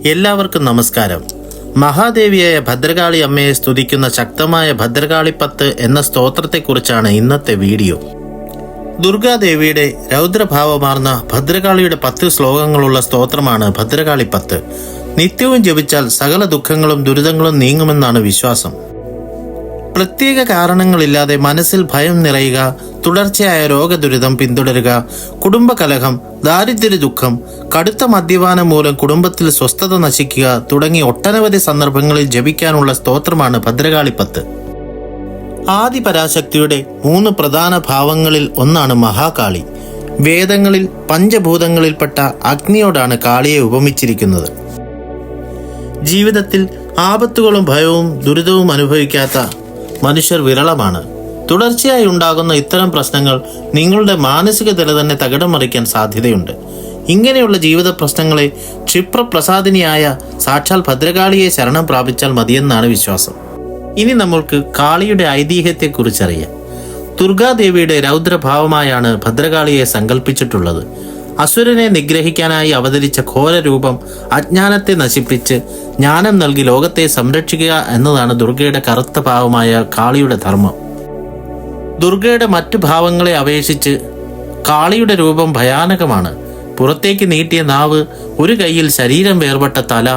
എല്ലാവർക്കും നമസ്കാരം. മഹാദേവിയായ ഭദ്രകാളി അമ്മയെ സ്തുതിക്കുന്ന ശക്തമായ ഭദ്രകാളിപ്പത്ത് എന്ന സ്തോത്രത്തെക്കുറിച്ചാണ് ഇന്നത്തെ വീഡിയോ. ദുർഗാദേവിയുടെ രൗദ്രഭാവമാർന്ന ഭദ്രകാളിയുടെ 10 ശ്ലോകങ്ങളുള്ള സ്തോത്രമാണ് ഭദ്രകാളിപ്പത്ത്. നിത്യവും ജപിച്ചാൽ സകല ദുഃഖങ്ങളും ദുരിതങ്ങളും നീങ്ങുമെന്നാണ് വിശ്വാസം. പ്രത്യേക കാരണങ്ങളില്ലാതെ മനസ്സിൽ ഭയം നിറയുക, തുടർച്ചയായ രോഗദുരിതം പിന്തുടരുക, കുടുംബകലഹം, ദാരിദ്ര്യ ദുഃഖം, കടുത്ത മദ്യപാനം മൂലം കുടുംബത്തിൽ സ്വസ്ഥത നശിക്കുക തുടങ്ങി ഒട്ടനവധി സന്ദർഭങ്ങളിൽ ജപിക്കാനുള്ള സ്തോത്രമാണ് ഭദ്രകാളിപ്പത്ത്. ആദിപരാശക്തിയുടെ 3 പ്രധാന ഭാവങ്ങളിൽ ഒന്നാണ് മഹാകാളി. വേദങ്ങളിൽ പഞ്ചഭൂതങ്ങളിൽപ്പെട്ട അഗ്നിയോടാണ് കാളിയെ ഉപമിച്ചിരിക്കുന്നത്. ജീവിതത്തിൽ ആപത്തുകളും ഭയവും ദുരിതവും അനുഭവിക്കാത്ത മനുഷ്യർ വിരളമാണ്. തുടർച്ചയായി ഉണ്ടാകുന്ന ഇത്തരം പ്രശ്നങ്ങൾ നിങ്ങളുടെ മാനസിക നില തന്നെ തകിടം മറിക്കാൻ സാധ്യതയുണ്ട്. ഇങ്ങനെയുള്ള ജീവിത പ്രശ്നങ്ങളെ ക്ഷിപ്രപ്രസാദിനിയായ സാക്ഷാൽ ഭദ്രകാളിയെ ശരണം പ്രാപിച്ചാൽ മതിയെന്നാണ് വിശ്വാസം. ഇനി നമ്മൾക്ക് കാളിയുടെ ഐതിഹ്യത്തെക്കുറിച്ചറിയാം. ദുർഗാദേവിയുടെ രൗദ്രഭാവമായാണ് ഭദ്രകാളിയെ സങ്കല്പിച്ചിട്ടുള്ളത്. അസുരനെ നിഗ്രഹിക്കാനായി അവതരിച്ച ഘോരരൂപം അജ്ഞാനത്തെ നശിപ്പിച്ച് ജ്ഞാനം നൽകി ലോകത്തെ സംരക്ഷിക്കുക എന്നതാണ് ദുർഗയുടെ കറുത്ത ഭാവമായ കാളിയുടെ ധർമ്മം. ദുർഗയുടെ മറ്റു ഭാവങ്ങളെ അപേക്ഷിച്ച് കാളിയുടെ രൂപം ഭയാനകമാണ്. പുറത്തേക്ക് നീട്ടിയ നാവ്, ഒരു കൈയിൽ ശരീരം വേർപെട്ട തല,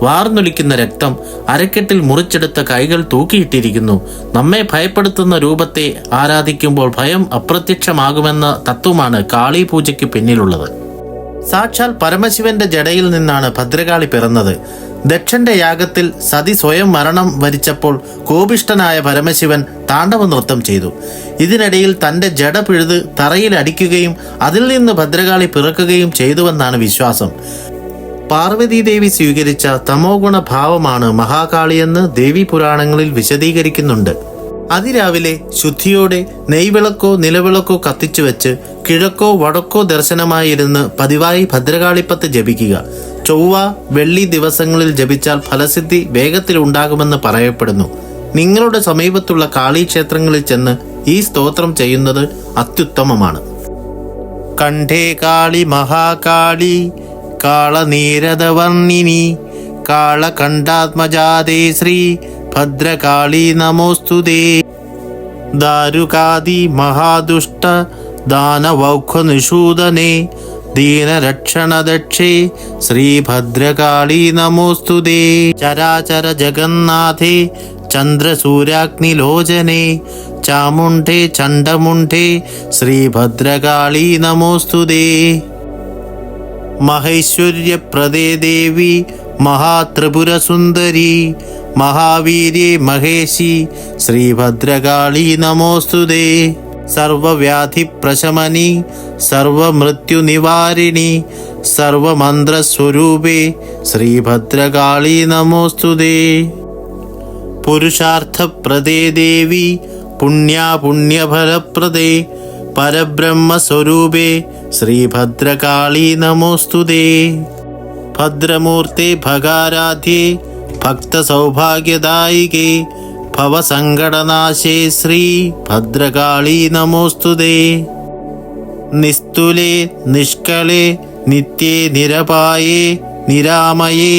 വാർന്നൊലിക്കുന്ന രക്തം, അരക്കെട്ടിൽ മുറിച്ചെടുത്ത കൈകൾ തൂക്കിയിട്ടിരിക്കുന്നു. നമ്മെ ഭയപ്പെടുത്തുന്ന രൂപത്തെ ആരാധിക്കുമ്പോൾ ഭയം അപ്രത്യക്ഷമാകുമെന്ന തത്വമാണ് കാളി പൂജയ്ക്ക് പിന്നിലുള്ളത്. സാക്ഷാൽ പരമശിവന്റെ ജടയിൽ നിന്നാണ് ഭദ്രകാളി പിറന്നത്. ദക്ഷന്റെ യാഗത്തിൽ സതി സ്വയം മരണം വരിച്ചപ്പോൾ കോപിഷ്ഠനായ പരമശിവൻ താണ്ഡവ നൃത്തം ചെയ്തു. ഇതിനിടയിൽ തൻ്റെ ജട പിഴുത് തറയിൽ അടിക്കുകയും അതിൽ നിന്ന് ഭദ്രകാളി പിറക്കുകയും ചെയ്തുവെന്നാണ് വിശ്വാസം. പാർവതീദേവി സ്വീകരിച്ച തമോഗുണ ഭാവമാണ് മഹാകാളിയെന്ന് ദേവീ പുരാണങ്ങളിൽ വിശദീകരിക്കുന്നുണ്ട്. അതിരാവിലെ ശുദ്ധിയോടെ നെയ്വിളക്കോ നിലവിളക്കോ കത്തിച്ചു വെച്ച് കിഴക്കോ വടക്കോ ദർശനമായിരുന്ന് പതിവായി ഭദ്രകാളിപ്പത്ത് ജപിക്കുക. ചൊവ്വ, വെള്ളി ദിവസങ്ങളിൽ ജപിച്ചാൽ ഫലസിദ്ധി വേഗത്തിൽ ഉണ്ടാകുമെന്ന് പറയപ്പെടുന്നു. നിങ്ങളുടെ സമീപത്തുള്ള കാളീക്ഷേത്രങ്ങളിൽ ചെന്ന് ഈ സ്തോത്രം ചെയ്യുന്നത് അത്യുത്തമമാണ്. കണ്ഠേ കാളി മഹാകാളി കാളനീരദവർണിനി കാളകണ്ഠാത്മജാതേ ശ്രീ ഭദ്രകാളി നമോസ്തുതേ. ദാരുകാദി മഹാദുഷ്ട ദാനവൗഖനിഷൂദനേ ദീനരക്ഷണദക്ഷേ ശ്രീഭദ്രകാളി നമോസ്തുതേ. ചരാചര ജഗന്നാഥേ ചന്ദ്രസൂര്യാഗ്നിലോചനേ ചാമുണ്ഡേ ചണ്ഡമുണ്ഡേ ശ്രീഭദ്രകാളി നമോസ്തുതേ. മഹൈശ്വര്യപ്രദേ ദേവി മഹാത്രിപുരസുന്ദരി മഹാവീര്യേ മഹേശി ശ്രീഭദ്രകാളി നമോസ്തുതേ. സർവവ്യാധിപ്രശമനി സർവമൃത്യുനിവാരിണി സർവമന്ത്രസ്വരൂപേ ശ്രീഭദ്രകാളി നമോസ്തുതേ. പുരുഷാർത്ഥപ്രദേ ദേവി പുണ്യഫലപ്രദേ പരബ്രഹ്മസ്വരൂപേ ശ്രീഭദ്രകാളി നമോസ്തുതേ. ഭദ്രമൂർത്തേ ഭഗാരാധ്യേ ഭക്തസൗഭാഗ്യദായികേ ഭവസങ്കടനാശേ ശ്രീ ഭദ്രകാളി നമോസ്തുതേ. നിസ്തുലേ നിഷ്കളേ നിത്യേ നിരപായേ നിരാമയേ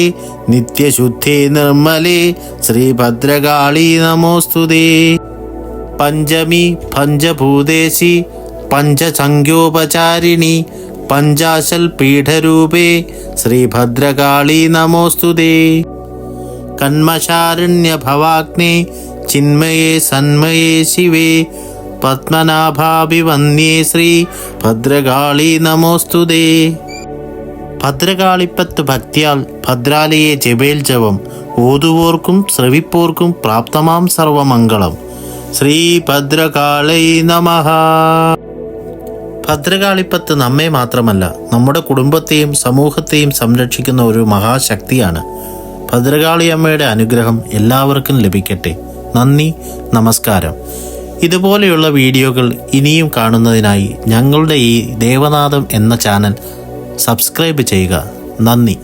നിത്യശുദ്ധേ നിർമ്മലേ ശ്രീഭദ്രകാളി നമോസ്തുതേ. പഞ്ചമി പഞ്ചഭൂതേശി പഞ്ചസംഖ്യോപചാരിണി പഞ്ചാശൽ പീഠരൂപേ ശ്രീഭദ്രകാളി നമോസ്തുതേ. കന്മശാരണ്യഭവാഗ്നേ ചിന്മയേ സന്മയേ ശിവേ പത്മനാഭാഭിവന്യേ ശ്രീ ഭദ്രകാളി നമോസ്തുതേ. ഭദ്രകാളിപ്പത്ത് ഭക്തിയാൽ ഭദ്രാലയെ ജപേൽ ജപം ഓതുവോർക്കും ശ്രവിപ്പോർക്കും പ്രാപ്തമാം സർവമംഗളം. ശ്രീ ഭദ്രകാളൈ നമഃ. ഭദ്രകാളിപ്പത്ത് നമ്മെ മാത്രമല്ല നമ്മുടെ കുടുംബത്തെയും സമൂഹത്തെയും സംരക്ഷിക്കുന്ന ഒരു മഹാശക്തിയാണ്. ഭദ്രകാളി അമ്മയുടെ അനുഗ്രഹം എല്ലാവർക്കും ലഭിക്കട്ടെ. നന്ദി, നമസ്കാരം. ഇതുപോലെയുള്ള വീഡിയോകൾ ഇനിയും കാണുന്നതിനായി ഞങ്ങളുടെ ഈ ദേവനാദം എന്ന ചാനൽ സബ്സ്ക്രൈബ് ചെയ്യുക. നന്ദി.